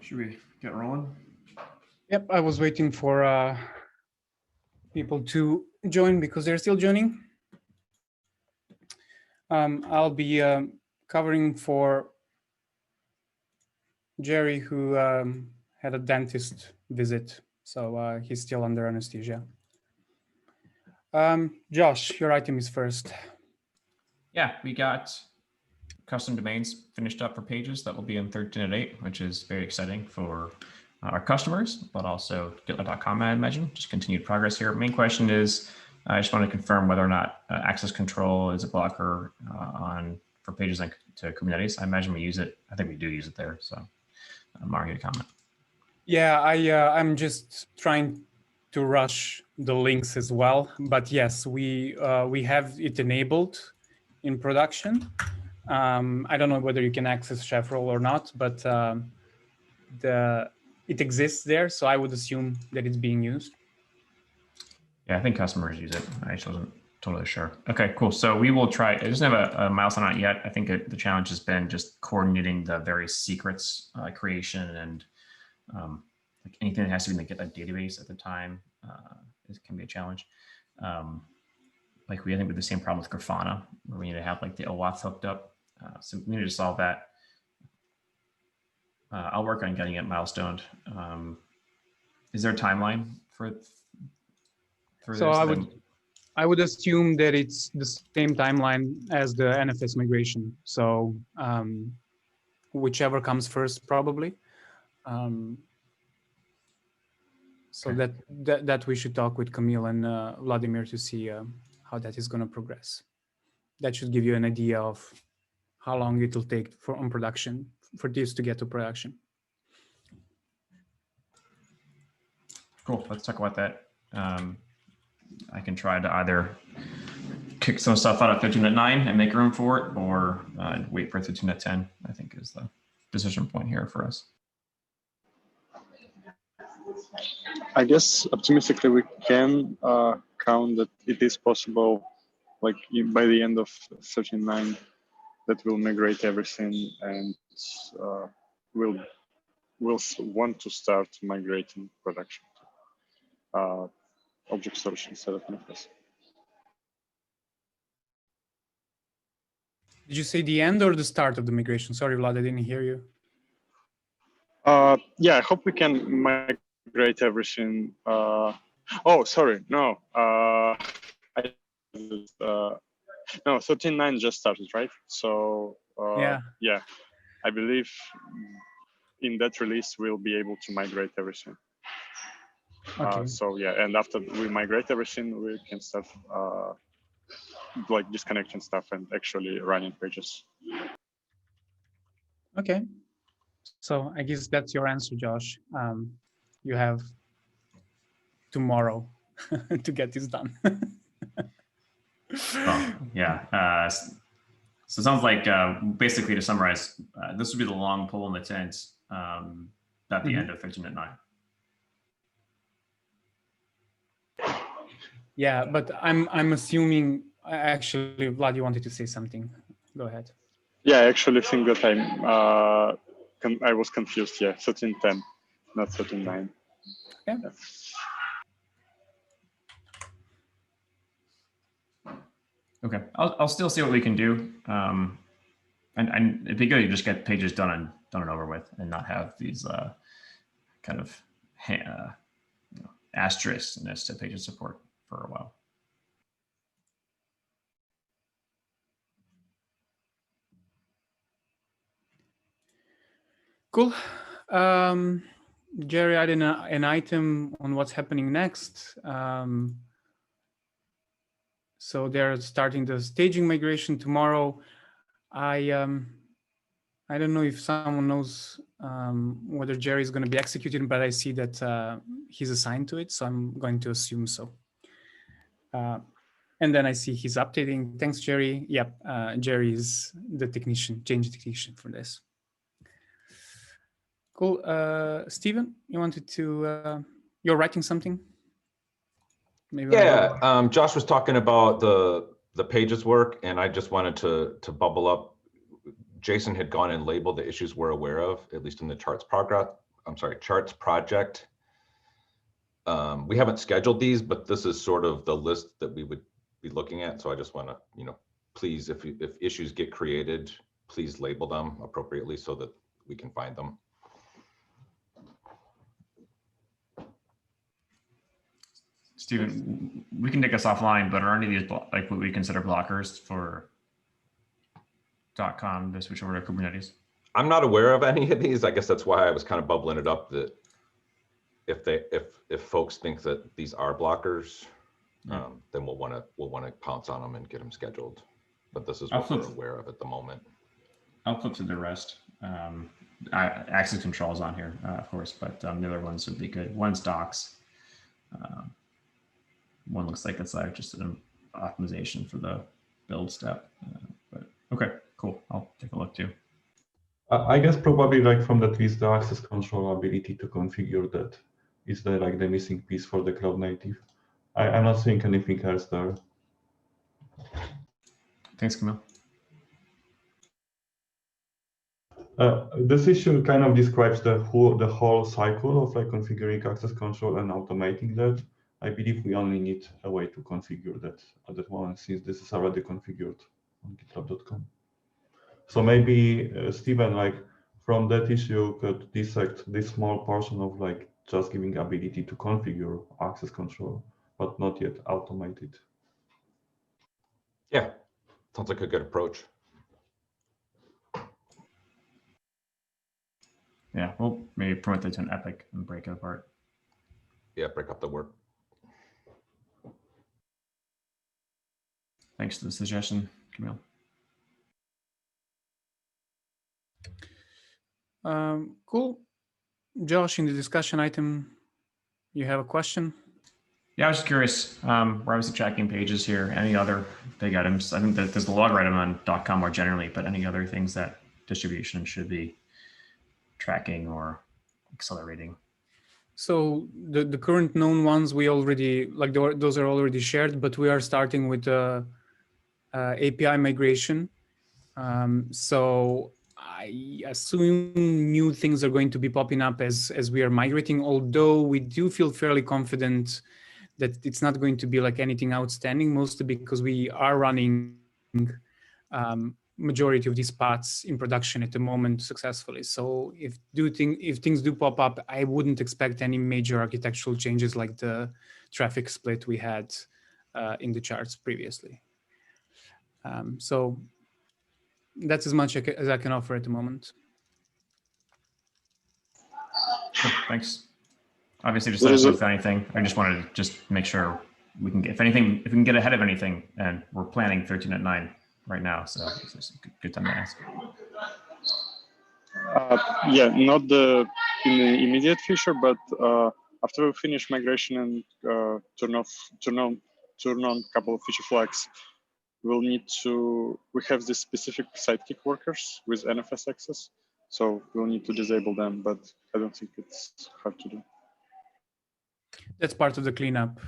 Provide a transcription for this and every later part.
Should we get rolling? Yep, I was waiting for people to join because they're still joining. I'll be covering for Jerry, who had a dentist visit, so he's still under anesthesia. Josh, your item is first. Yeah, we got custom domains finished up for pages that will be in 13.8, which is very exciting for our customers, but also GitLab.com, I imagine. Just continued progress here. Main question is, I just want to confirm whether or not access control is a blocker for pages linked to Kubernetes. I imagine we use it. I think we do use it there. So, Mark, you comment. Yeah, I'm just trying to rush the links as well. But yes, we have it enabled in production. I don't know whether you can access chef role or not, but it exists there, so I would assume that it's being used. Yeah, I think customers use it. I just wasn't totally sure. Okay, cool. So we will try. It doesn't have a milestone on it yet. I think the challenge has been just coordinating the various secrets creation and like anything that has to be in the GitLab database at the time. It can be a challenge. Like I think with the same problem with Grafana, where we need to have like the OAuth hooked up. So we need to solve that. I'll work on getting it milestoned. Is there a timeline for so this? I would assume that it's the same timeline as the NFS migration. So whichever comes first, probably. So okay. that we should talk with Camille and Vladimir to see how that is going to progress. That should give you an idea of how long it will take on production for this to get to production. Cool. Let's talk about that. I can try to either kick some stuff out of 13.9 and make room for it, or wait for 13.10. I think is the decision point here for us. I guess optimistically we can count that it is possible, like by the end of 13.9, that we'll migrate everything and we'll want to start migrating production to object storage instead of NFS. Did you say the end or the start of the migration? Sorry, Vlad, I didn't hear you. Yeah, I hope we can migrate everything. Oh, sorry, no. No, 13.9 just started, right? So yeah, I believe in that release we'll be able to migrate everything. Okay. So yeah, and after we migrate everything, we can start like disconnecting stuff and actually running pages. Okay. So I guess that's your answer, Josh. You have tomorrow to get this done. Oh, yeah. So it sounds like basically to summarize, this would be the long pole in the tent at the end of 13.9. Yeah, but I'm assuming actually, Vlad, you wanted to say something. Go ahead. Yeah, I actually think that I was confused. Yeah, 13.10, not 13.9. Yeah. Okay, I'll still see what we can do. And it'd be good to just get pages done and over with, and not have these kind of asterisks next to pages support for a while. Cool. Jerry added an item on what's happening next. So they're starting the staging migration tomorrow. I don't know if someone knows whether Jerry is going to be executed, but I see that he's assigned to it, so I'm going to assume so. And then I see he's updating. Thanks, Jerry. Yep, Jerry is the technician, change technician for this. Cool. Steven, you wanted to, you're writing something? Maybe yeah, Josh was talking about the pages work, and I just wanted to bubble up. Jason had gone and labeled the issues we're aware of, at least in the charts charts project. We haven't scheduled these, but this is sort of the list that we would be looking at. So I just want to, please, if issues get created, please label them appropriately so that we can find them. Steven, we can take us offline, but are any of these like what we consider blockers for .com to switch over to Kubernetes? I'm not aware of any of these. I guess that's why I was kind of bubbling it up that if folks think that these are blockers, then we'll want to pounce on them and get them scheduled. But this is what we're aware of at the moment. I'll flip through the rest. Access control is on here, of course, but the other ones would be good. One's docs. One looks like it's like just an optimization for the build step. But okay, cool. I'll take a look too. I guess probably like from that list, the access control ability to configure that is the like the missing piece for the cloud native. I'm not seeing anything else there. Thanks, Camille. This issue kind of describes the whole cycle of like configuring access control and automating that. I believe we only need a way to configure that at that moment, since this is already configured on GitLab.com. So maybe Steven, like from that issue, could dissect this small portion of like just giving ability to configure access control, but not yet automate it. Yeah, sounds like a good approach. Yeah, we'll maybe promote that to an epic and break it apart. Yeah, break up the work. Thanks for the suggestion, Camille. Cool. Josh, in the discussion item, you have a question? Yeah, I was just curious. We're obviously tracking pages here. Any other big items? I think that there's the log item on .com more generally, but any other things that distribution should be tracking or accelerating? So the current known ones we already like those are already shared, but we are starting with the API migration. So I assume new things are going to be popping up as we are migrating, although we do feel fairly confident that it's not going to be like anything outstanding, mostly because we are running majority of these paths in production at the moment successfully. So if things do pop up, I wouldn't expect any major architectural changes like the traffic split we had in the charts previously. So that's as much as I can offer at the moment. Sure, thanks. Obviously, just let us know if anything. I just wanted to just make sure we can get, if we can get ahead of anything, and we're planning 13.9 right now, so it's a good time to ask. Yeah, not in the immediate future, but after we finish migration and turn on a couple of feature flags, we'll need to. We have this specific sidekick workers with NFS access, so we'll need to disable them. But I don't think it's hard to do. That's part of the cleanup,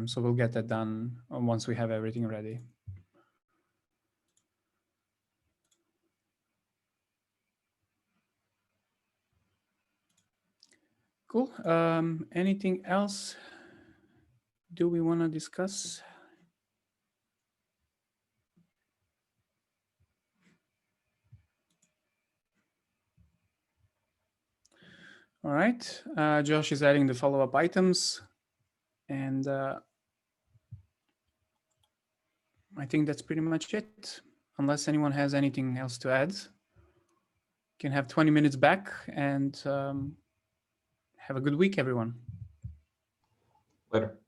so we'll get that done once we have everything ready. Cool. Anything else do we want to discuss? All right. Josh is adding the follow-up items. And I think that's pretty much it. Unless anyone has anything else to add. You can have 20 minutes back and have a good week, everyone. Later.